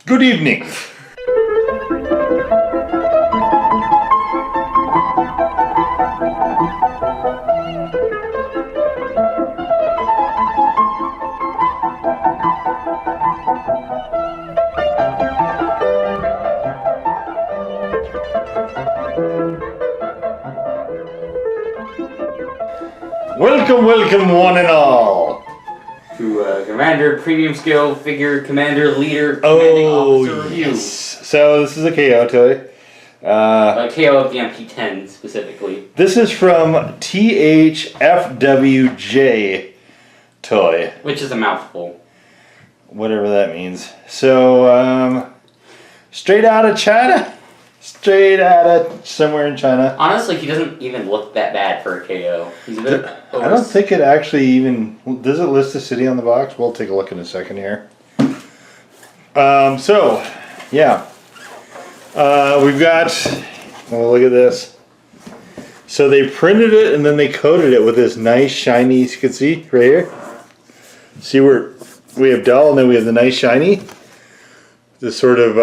Good evening. Welcome, one and all. To Commander Premium Skill Figure Commander Leader Commanding Officer Review. Yes. So this is a KO toy. KO of the MP10 specifically. This is from THFWJTOY. Which is a mouthful. Whatever that means. So, straight out of China? Straight out of somewhere in China. Honestly, he doesn't even look that bad for a KO. He's a bit I don't think it actually even... Does it list the city on the box? We'll take a look in a second here. So, yeah. We've got... Well, look at this. So they printed it and then they coated it with this nice shiny... You can see right here. See where we have dull and then we have the nice shiny. This sort of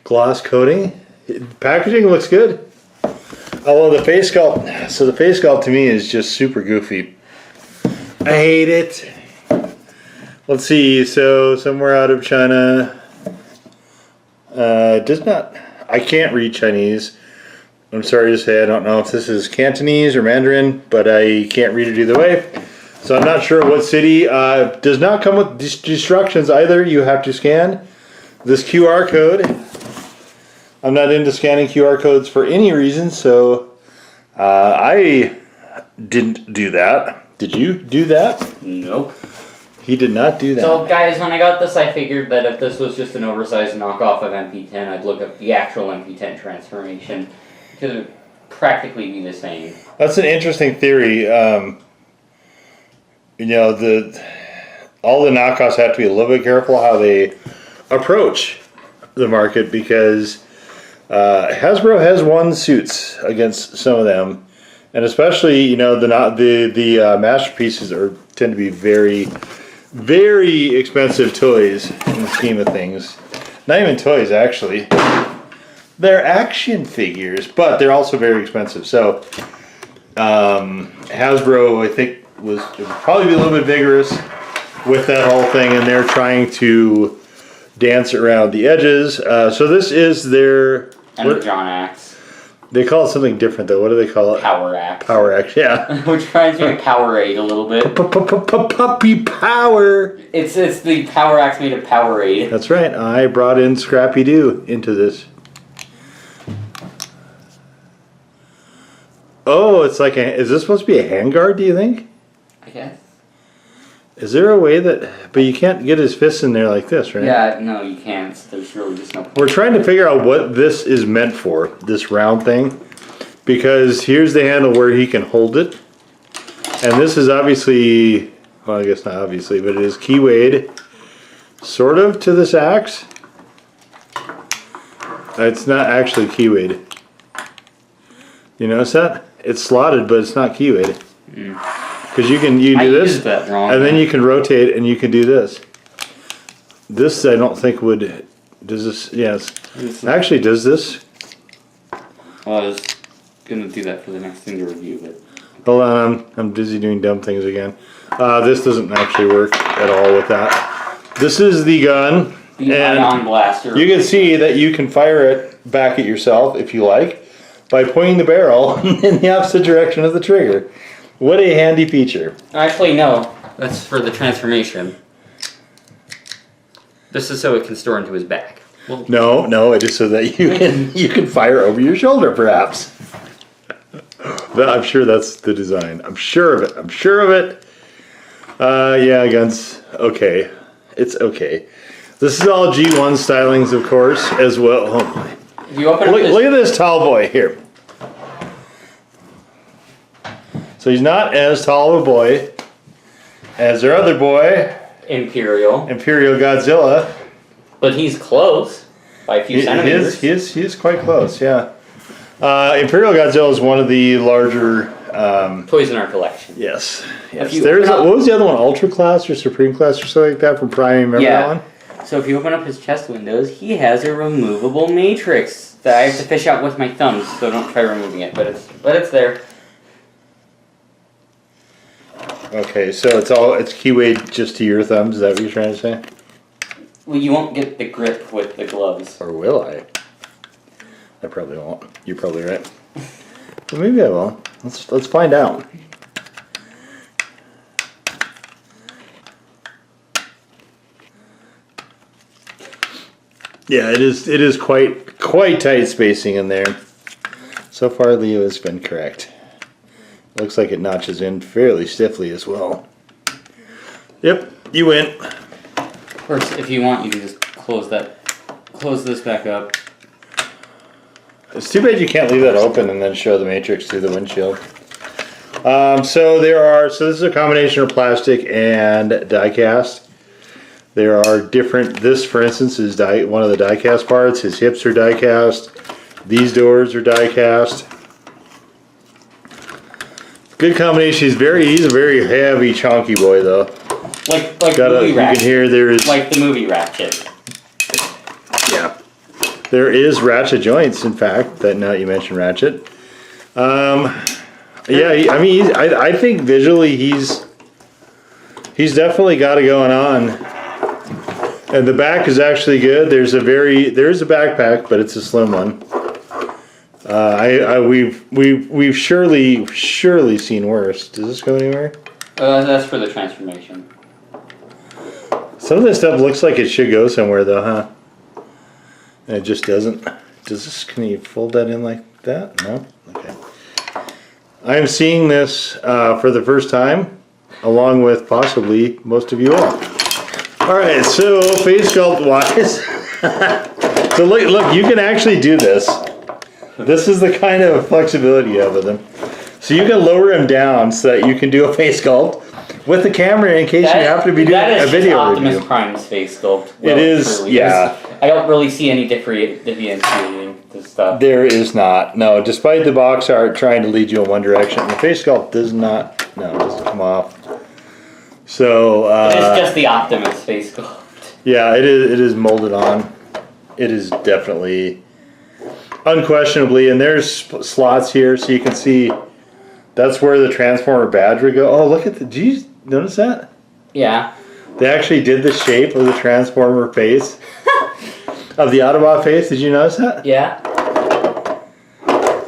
gloss coating. Packaging looks good. Although the face sculpt, so the face sculpt to me is just super goofy. I hate it. Let's see, so somewhere out of China, does not, I can't read Chinese. I'm sorry to say, I don't know if this is Cantonese or Mandarin, but I can't read it either way. So I'm not sure what city. Does not come with instructions either. You have to scan this QR code. I'm not into scanning QR codes for any reason, so I didn't do that. Did you do that? Nope. He did not do that. So guys, when I got this, I figured that if this was just an oversized knockoff of MP10, I'd look up the actual MP10 transformation. Because it would practically be the same. That's an interesting theory. You know, all the knockoffs have to be a little bit careful how they approach the market because Hasbro has won suits against some of them, and especially the masterpieces tend to be very, very expensive toys in the scheme of things. Not even toys actually; they're action figures, but they're also very expensive. So Hasbro, I think, would probably be a little bit vigorous with that whole thing, and they're trying to dance around the edges. So this is their... John Axe. They call it something different though. What do they call it? Power Axe. Power Axe, yeah. Which reminds me of Powerade a little bit. Puppy Power! It's the Power Axe made of Powerade. That's right. I brought in Scrappy Doo into this. Oh, it's like is this supposed to be a handguard, do you think? I guess. Is there a way that... But you can't get his fists in there like this, right? Yeah, no, you can't. There's really just no point. We're trying to figure out what this is meant for, this round thing. Because here's the handle where he can hold it. And this is obviously... Well, I guess not obviously, but it is keywayed sort of to this axe. It's not actually keywayed. You notice that? It's slotted, but it's not keywayed. Because you do this, and then you can rotate, and you can do this. This I don't think would. Does this? Yes. Actually, does this? Well, I was gonna do that for the next thing to review, but hold on, I'm busy doing dumb things again. This doesn't actually work at all with that. This is the gun, the ion blaster. You can see that you can fire it back at yourself if you like by pointing the barrel in the opposite direction of the trigger. What a handy feature. Actually, no. That's for the transformation. This is so it can store into his back. Well, no, it is so that you can fire over your shoulder, perhaps. But I'm sure that's the design. I'm sure of it. Yeah, guns. Okay. It's okay. This is all G1 stylings, of course, as well. Oh my. You open look at this tall boy here. So he's not as tall of a boy as their other boy, Imperial Godzilla. But he's close by a few centimeters. He is quite close, yeah. Imperial Godzilla is one of the larger toys in our collection. Yes. What was the other one? Ultra Class or Supreme Class or something like that from Prime? Remember that one? So if you open up his chest windows, he has a removable matrix that I have to fish out with my thumbs, so don't try removing it, but it's there. Okay, so it's keywayed just to your thumbs, is that what you're trying to say? Well, you won't get the grip with the gloves. Or will I? I probably won't. You're probably right. But maybe I will. Let's find out. Yeah, it is quite tight spacing in there. So far Leo has been correct. Looks like it notches in fairly stiffly as well. Yep, you win. Of course, if you want, you can just close this back up. It's too bad you can't leave that open and then show the matrix through the windshield. So this is a combination of plastic and die cast. There are different, this for instance is one of the die cast parts. His hips are die cast. These doors are die cast. Good combination. He's a very heavy, chunky boy though. Like movie Ratchet. You can hear there is like the movie Ratchet. Yeah. There is ratchet joints, in fact, that now you mentioned ratchet. Yeah, I mean, I think visually he's definitely got it going on. And the back is actually good. There's a backpack, but it's a slim one. We've surely seen worse. Does this go anywhere? That's for the transformation. Some of this stuff looks like it should go somewhere though, huh? And it just doesn't. Can you fold that in like that? No? Okay. I am seeing this for the first time, along with possibly most of you all. Alright, so face sculpt wise. So look, you can actually do this. This is the kind of flexibility you have with them. So you can lower him down so that you can do a face sculpt with the camera in case you have to be doing a video Optimus review. Prime's face sculpt. It is, truly. yeah. I don't really see any differentiating this stuff. There is not. No, despite the box art trying to lead you in one direction, the face sculpt does not. No, it doesn't come off. So it is just the Optimus face sculpt. Yeah, it is molded on. It is definitely, unquestionably, and there's slots here, so you can see. That's where the Transformer badge would go. Oh, look at do you notice that? Yeah. They actually did the shape of the Transformer face. Of the Autobot face, did you notice that? Yeah.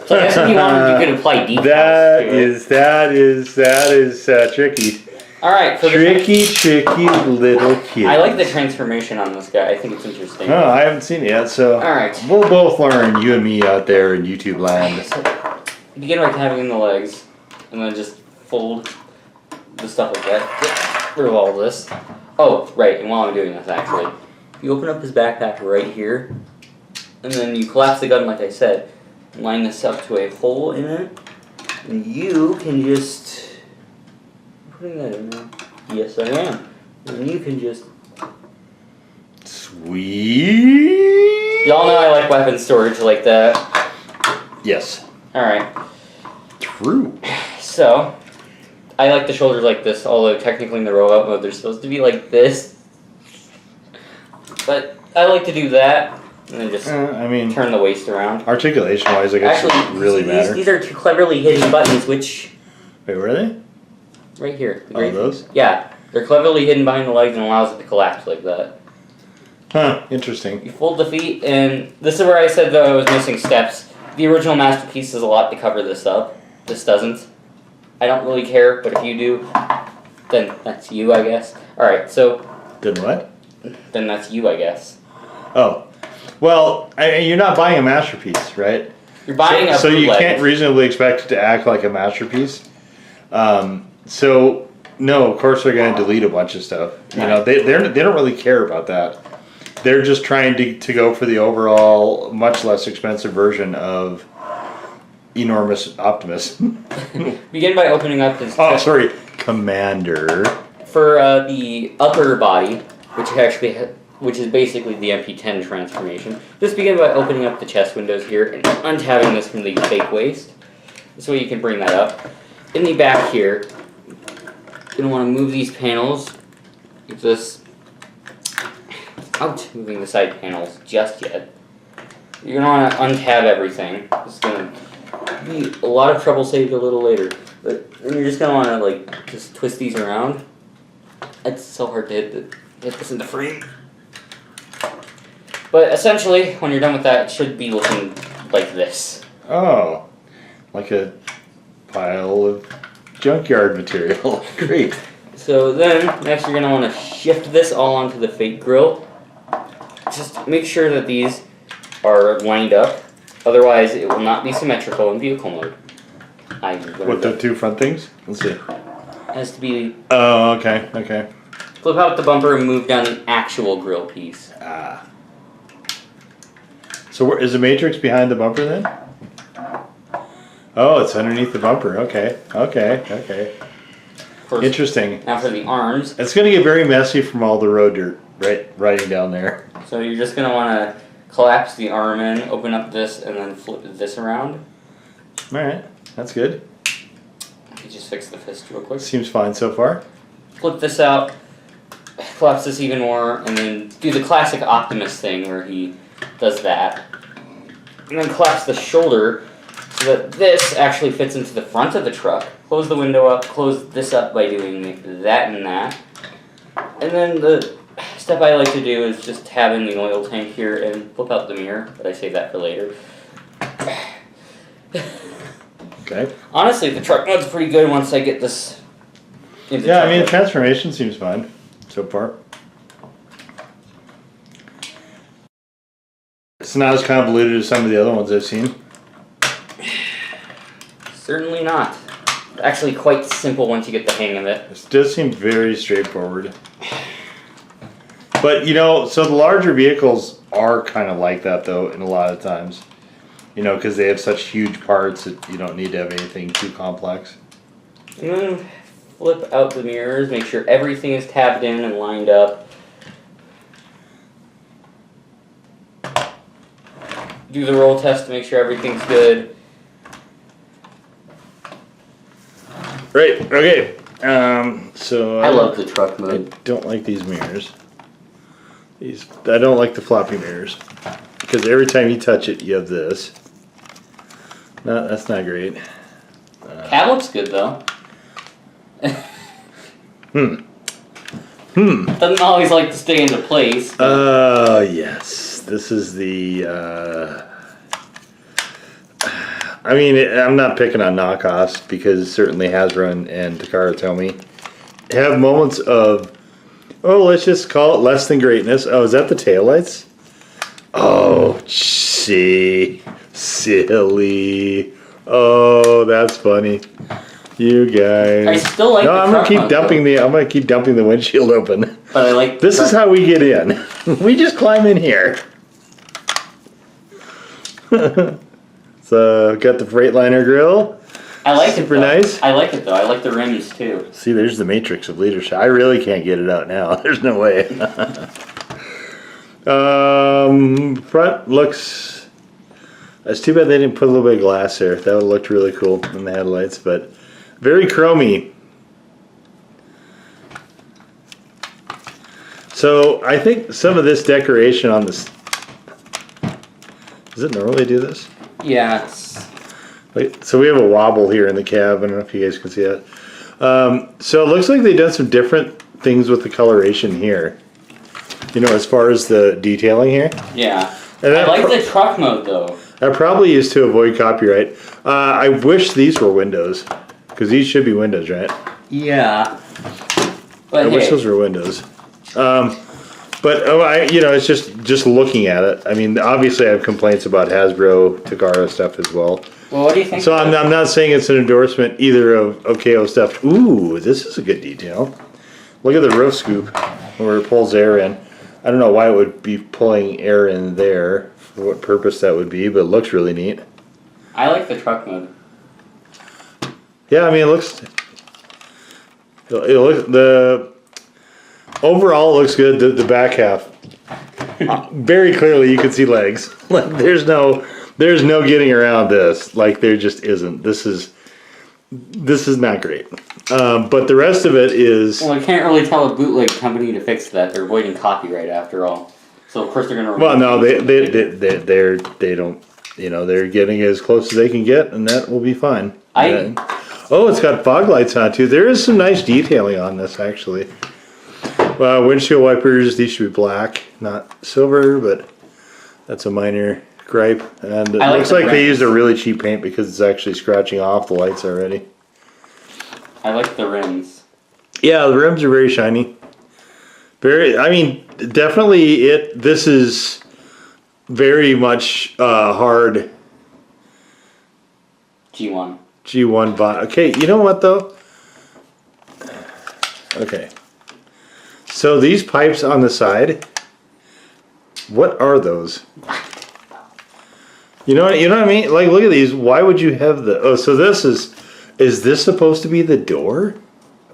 So I guess if you wanted, you could apply decals That is tricky. Alright, Tricky little kid. I like the transformation on this guy. I think it's interesting. Oh, I haven't seen it yet, so alright. We'll both learn, you and me out there in YouTube land. So, begin by having the legs, and then just fold the stuff like that. Get rid of all this. Oh, right, and while I'm doing this actually, you open up his backpack right here, and then you collapse the gun like I said, line this up to a hole in it, and you can just... putting that in there? Yes, I am. And you can just... Sweet! Y'all know I like weapon storage like that. Yes. Alright. True. So, I like the shoulders like this, although technically in the robot mode they're supposed to be like this. But I like to do that, and then just turn the waist around. Articulation-wise, I guess it really matter. These are two cleverly hidden buttons, which... Wait, where are they? Right here. Oh, those? Yeah. They're cleverly hidden behind the legs and allows it to collapse like that. Huh, interesting. You fold the feet, and this is where I said that I was missing steps. The original Masterpiece does a lot to cover this up. This doesn't. I don't really care, but if you do, then that's you, I guess. Alright, so... Then what? Then that's you, I guess. Oh. Well, you're not buying a masterpiece, right? You're buying a So you bootleg. can't reasonably expect it to act like a masterpiece. So, no, of course they're going to delete a bunch of stuff. You know, they don't really care about that. They're just trying to go for the overall, much less expensive version of Enormous Optimus. Begin by opening up his... Oh, sorry. Commander. For the upper body, which is basically the MP10 transformation, just begin by opening up the chest windows here and untabbing this from the fake waist. This way you can bring that up. In the back here, you're going to want to move these panels. Get this without moving the side panels just yet, you're gonna want to untab everything. It's gonna be a lot of trouble saved a little later. But then you're just gonna want to like just twist these around. It's so hard to hit this in the frame. But essentially, when you're done with that, it should be looking like this. Oh, like a pile of junkyard material. Great. So then, next you're going to want to shift this all onto the fake grill. Just make sure that these are lined up. Otherwise, it will not be symmetrical in vehicle mode. What, the two front things? Let's see. It has to be... Oh, okay, okay. Flip out the bumper and move down the actual grill piece. Ah. So where, is the matrix behind the bumper then? Oh, it's underneath the bumper. Okay, okay, okay. First, interesting. Now for the arms. It's going to get very messy from all the road dirt riding down there. So you're just going to want to collapse the arm in, open up this, and then flip this around. Alright, that's good. You just fix the fist real quick. Seems fine so far. Flip this out, collapse this even more, and then do the classic Optimus thing where he does that. And then collapse the shoulder so that this actually fits into the front of the truck. Close the window up, close this up by doing that and that. And then the step I like to do is just tab in the oil tank here and flip out the mirror, but I save that for later. Okay. Honestly, the truck mode's pretty good once I get this into Yeah, I mean, the truck transformation seems fine so far. It's not as convoluted as some of the other ones I've seen. Certainly not. Actually quite simple once you get the hang of it. This does seem very straightforward. But, you know, so the larger vehicles are kind of like that, though, in a lot of times. You know, because they have such huge parts that you don't need to have anything too complex. And then flip out the mirrors, make sure everything is tabbed in and lined up. Do the roll test to make sure everything's good. Right, okay. So I love the truck I mode. don't like these mirrors. I don't like the floppy mirrors. Because every time you touch it, you have this. No, that's not great. Cab looks good though. Doesn't always like to stay into place. Yes. This is the, I mean, I'm not picking on knockoffs because certainly Hasbro and Takara Tomy have moments of, oh, let's just call it less than greatness. Oh, is that the taillights? Oh, see, silly. Oh, that's funny. You guys. I still like no, the I'm gonna truck keep mode, dumping though. I'm gonna keep dumping the windshield open. But I like This is how we get in. We just climb in here. So got the Freightliner grill. I like Super it though. nice. I like it though. I like the rims too. See, there's the matrix of leadership. I really can't get it out now. There's no way. Front looks. It's too bad they didn't put a little bit of glass there. That would have looked really cool in the headlights, but very chromy. So I think some of this decoration on this. Does it normally do this? Yeah, it's So we have a wobble here in the cab. I don't know if you guys can see that. So it looks like they've done some different things with the coloration here. You know, as far as the detailing here. yeah. And I like the truck mode though. That probably is to avoid copyright. I wish these were windows, because these should be windows, right? Yeah. But I wish hey, those were windows. But you know, it's just looking at it. I mean, obviously, I have complaints about Hasbro, Takara stuff as well. well, what do you think? So I'm not saying it's an endorsement either of OKO stuff. Ooh, this is a good detail. Look at the roof scoop where it pulls air in. I don't know why it would be pulling air in there, for what purpose that would be, but it looks really neat. I like the truck mode. Yeah, I mean, it looks the overall it looks good. The back half, very clearly you can see legs. Like there's no getting around this. Like there just isn't. This is not great. But the rest of it is. Well, I can't really tell a bootleg company to fix that. They're avoiding copyright after all. So of course they're gonna. Well, no, they don't. You know, they're getting as close as they can get, and that will be fine. Oh, it's got fog lights on too. There is some nice detailing on this, actually. Windshield wipers, these should be black, not silver, but that's a minor gripe. And it looks like they used a really cheap paint because it's actually scratching off the lights already. I like the rims. Yeah, the rims are very shiny. I mean, definitely this is very much hard G1 bond. Okay, you know what though? Okay. So these pipes on the side, what are those? You know what I mean? Like, look at these. Why would you have the... Oh, so this is this supposed to be the door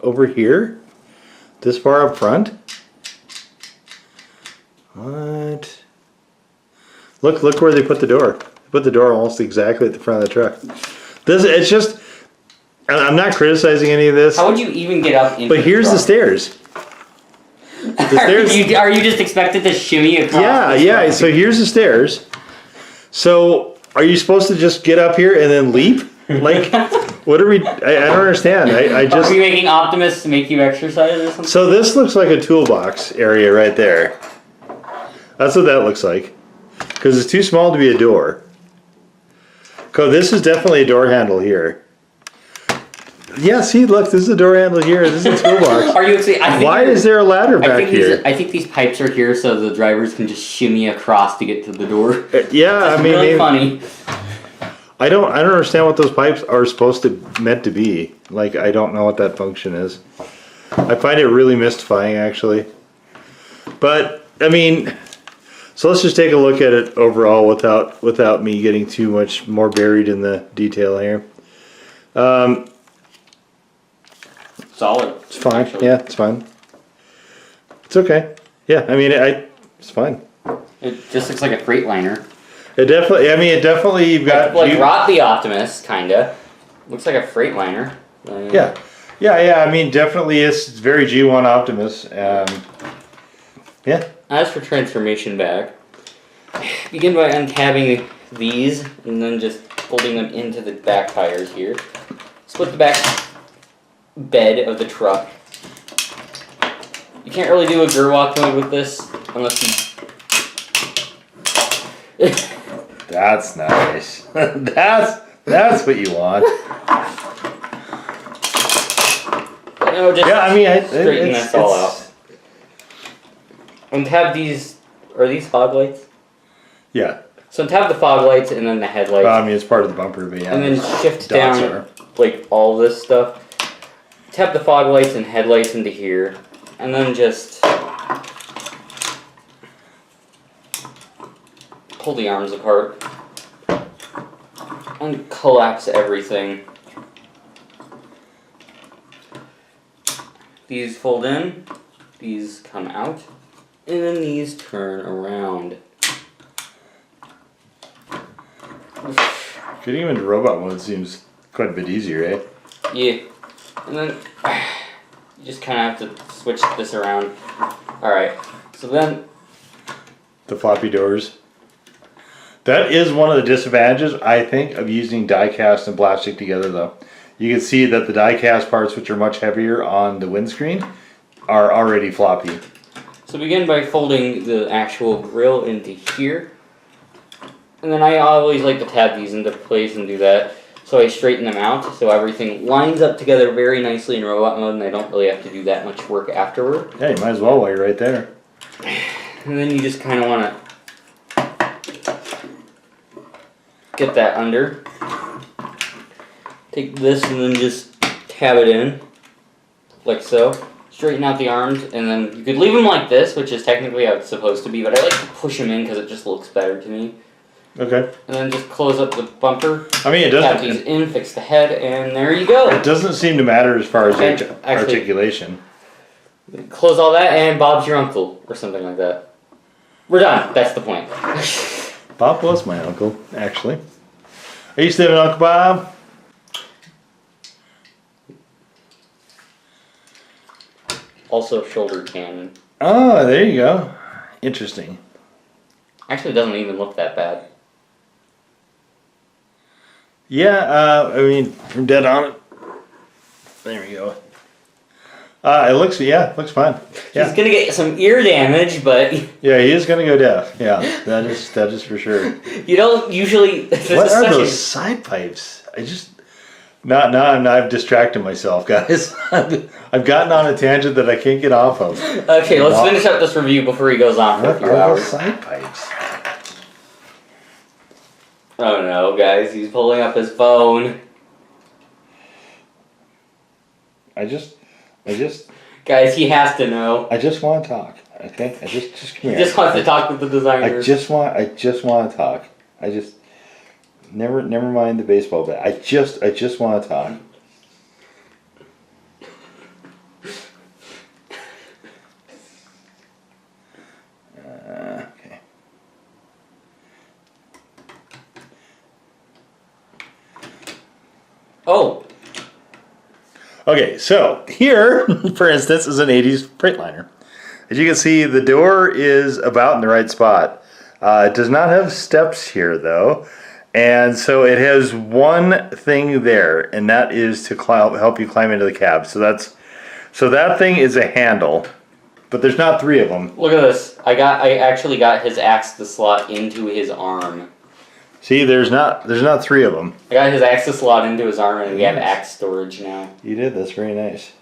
over here? This far up front? What? Look where they put the door. They put the door almost exactly at the front of the truck. It's just... I'm not criticizing any of this. How would you even get up into But here's the stairs. Are you just expected to shimmy across? Yeah. So here's the stairs. So are you supposed to just get up here and then leap? Like, what are we? I don't understand. I just. Are we making Optimus to make you exercise or something? So this looks like a toolbox area right there. That's what that looks like. Because it's too small to be a door. So this is definitely a door handle here. Yeah, see, look, this is a door handle here. This is a toolbox. Are you actually? Why is there a ladder back here? I think these pipes are here so the drivers can just shimmy across to get to the door. Yeah, That's I mean, really funny. I don't understand what those pipes are meant to be. Like, I don't know what that function is. I find it really mystifying, actually. But I mean, so let's just take a look at it overall without me getting too much more buried in the detail here. Solid. It's fine. Actually. Yeah, it's fine. It's okay. Yeah, I mean, it's fine. It just looks like a Freightliner. It definitely you've got like Rot the Optimus, kinda. Looks like a Freightliner. Yeah. I mean, definitely it's very G1 Optimus. Yeah. As for transformation back, begin by uncabbing these and then just folding them into the back tires here. Split the back bed of the truck. You can't really do a Gerwalk mode with this unless you... That's nice. that's what you want. No, just I mean, straighten this all out. And have these... Are these fog lights? Yeah. So to have the fog lights and then the headlights. I mean, it's part of the bumper, but yeah. And then shift down like all this stuff. Tap the fog lights and headlights into here, and then just pull the arms apart and collapse everything. These fold in, these come out, and then these turn around. Getting into robot mode seems quite a bit easier, eh? Yeah. And then you just kind of have to switch this around. Alright, so then... The floppy doors. That is one of the disadvantages, I think, of using die cast and plastic together, though. You can see that the die cast parts, which are much heavier on the windscreen, are already floppy. So begin by folding the actual grill into here. And then I always like to tab these into place and do that. So I straighten them out so everything lines up together very nicely in robot mode and I don't really have to do that much work afterward. Yeah, you might as well while you're right there. And then you just kind of want to get that under. Take this and then just tab it in, like so. Straighten out the arms and then you could leave them like this, which is technically how it's supposed to be, but I like to push them in because it just looks better to me. Okay. And then just close up the bumper. I mean, it doesn't... Tap these in, fix the head, and there you go. It doesn't seem to matter as far as articulation. Close all that, and Bob's your uncle, or something like that. We're done. That's the point. Bob was my uncle, actually. I used to have an Uncle Bob. Also shoulder cannon. Oh, there you go. Interesting. Actually, it doesn't even look that bad. Yeah, I mean, from dead on it. There we go. It looks fine. Yeah. He's gonna get some ear damage, but Yeah, he is gonna go deaf. Yeah, that is for sure. you don't usually. What are those side pipes? I've distracted myself, guys. I've gotten on a tangent that I can't get off of. Okay, let's finish up this review before he goes on for a few What are hours. those side pipes? Oh no, guys, he's pulling up his phone. Guys, he has to know. I just want to talk. Okay, just come He here. just wants to talk with the designers. I just want to talk. Never mind the baseball bat. I just want to talk. Okay. Oh, Okay, so here, for instance, is an 80s Freightliner. As you can see, the door is about in the right spot. It does not have steps here, though. And so it has one thing there, and that is to help you climb into the cab. So that thing is a handle, but there's not three of them. look at this. I actually got his axe to slot into his arm. See, there's not three of them. I got his axe to slot into his arm, and we have axe storage now. You did. That's very nice.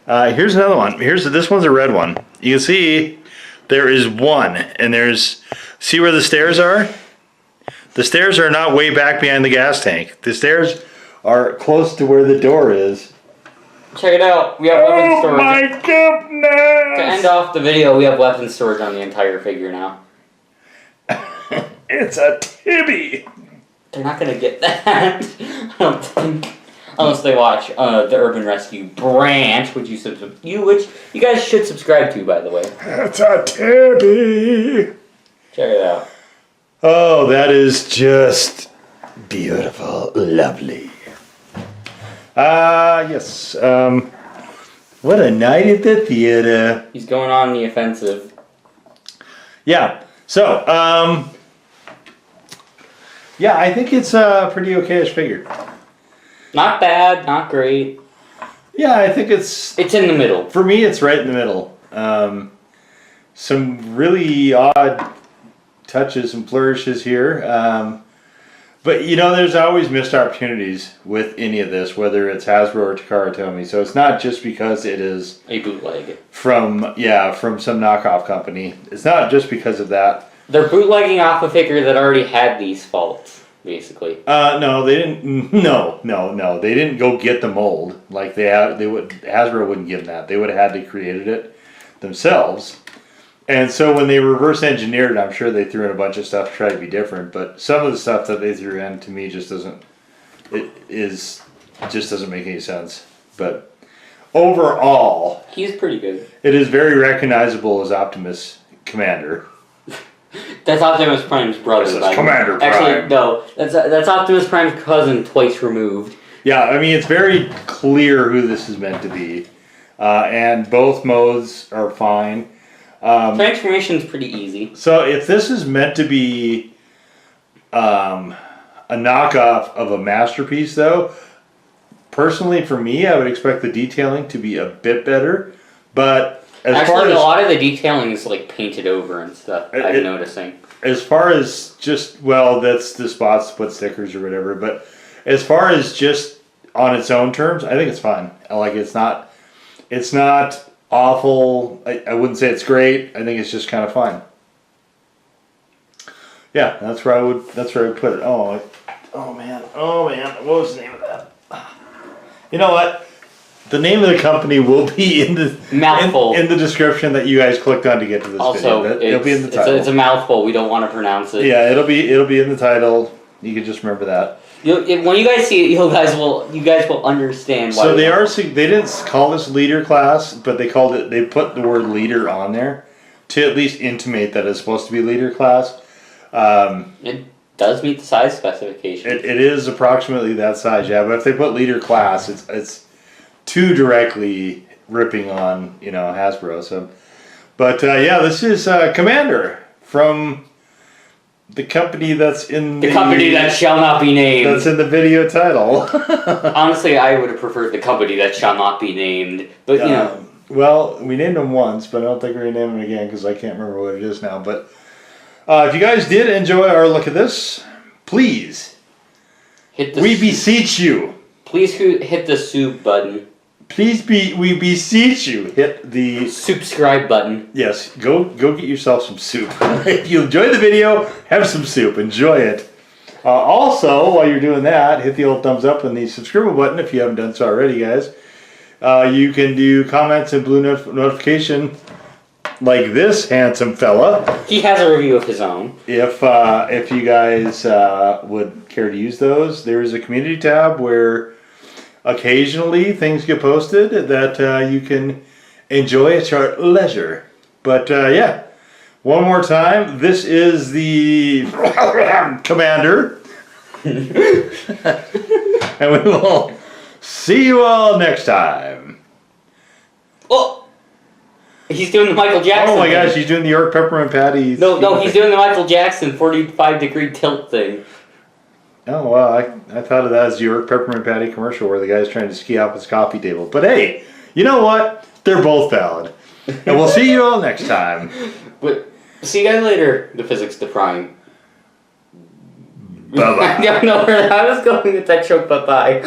Here's another one. This one's a red one. You can see there is one, and see where the stairs are? The stairs are not way back behind the gas tank. The stairs are close to where the door is. Check it out. We have weapon storage. Oh my goodness! To end off the video, we have weapon storage on the entire figure now. It's a Tibby! They're not gonna get that. I don't think. Unless they watch the Urban Rescue branch, which you guys should subscribe to, by the way. It's a Tibby! Check it out. Oh, that is just beautiful, lovely. Yes. What a night at the theater. He's going on the offensive. Yeah. So, yeah, I think it's a pretty okay-ish figure. Not bad, not great. Yeah, I think it's in the middle. For me, it's right in the middle. Some really odd touches and flourishes here. But, there's always missed opportunities with any of this, whether it's Hasbro or Takara Tomy. So it's not just because it is A bootleg. from some knockoff company. It's not just because of that. They're bootlegging off a figure that already had these faults, basically. No, they didn't. No. They didn't go get the mold like Hasbro wouldn't give them that. They would have had to created it themselves. And so when they reverse engineered it, I'm sure they threw in a bunch of stuff to try to be different. But some of the stuff that they threw in to me just doesn't make any sense. But overall, He's pretty good. it is very recognizable as Optimus Commander. That's Optimus Prime's brother. This is by the way. Commander Prime. Actually, no. That's Optimus Prime's cousin, twice removed. Yeah, I mean, it's very clear who this is meant to be. And both modes are fine. Transformation's pretty easy. So if this is meant to be a knockoff of a masterpiece, though, personally for me, I would expect the detailing to be a bit better. But a lot of the detailing is like painted over and stuff. I'm noticing. As far as that's the spots to put stickers or whatever. But as far as just on its own terms, I think it's fine. Like it's not awful. I wouldn't say it's great. I think it's just kind of fine. Yeah, that's where I would put it. Oh man. What was the name of that? You know what? The name of the company will be in the mouthful in the description that you guys clicked on to get to this also, video. It'll be in the title. It's a mouthful. We don't want to pronounce it. Yeah, it'll be in the title. You can just remember that. When you guys see it, you guys will understand why. So they didn't call this leader class, but they put the word leader on there to at least intimate that it's supposed to be leader class. It does meet the size specification. It is approximately that size, yeah. But if they put leader class, it's too directly ripping on Hasbro. So, but yeah, this is Commander from the company that's in The company that shall not be named. That's in the video title. Honestly, I would have preferred the company that shall not be named. But, you know. Well, we named them once, but I don't think we're going to name them again because I can't remember what it is now. But if you guys did enjoy our look at this, please, we beseech you. Please hit the soup button. We beseech you, hit the subscribe button. Yes, go get yourself some soup. If you enjoyed the video, have some soup. Enjoy it. Also, while you're doing that, hit the old thumbs up and the subscribe button if you haven't done so already, guys. You can do comments and blue notification like this handsome fella. He has a review of his own. If you guys would care to use those, there is a community tab where occasionally things get posted that you can enjoy at your leisure. But yeah, one more time, this is the Commander. And we will see you all next time. Oh! He's doing the Michael Jackson Oh my gosh, he's doing the York Peppermint Patty. No, he's doing the Michael Jackson 45-degree tilt thing. Oh, wow, I thought of that as the York Peppermint Patty commercial where the guy's trying to ski off his coffee table. But hey, you know what? They're both valid. And we'll see you all next time. But see you guys later, the physics defying. Bye-bye. I don't know where I was going with that joke, bye-bye.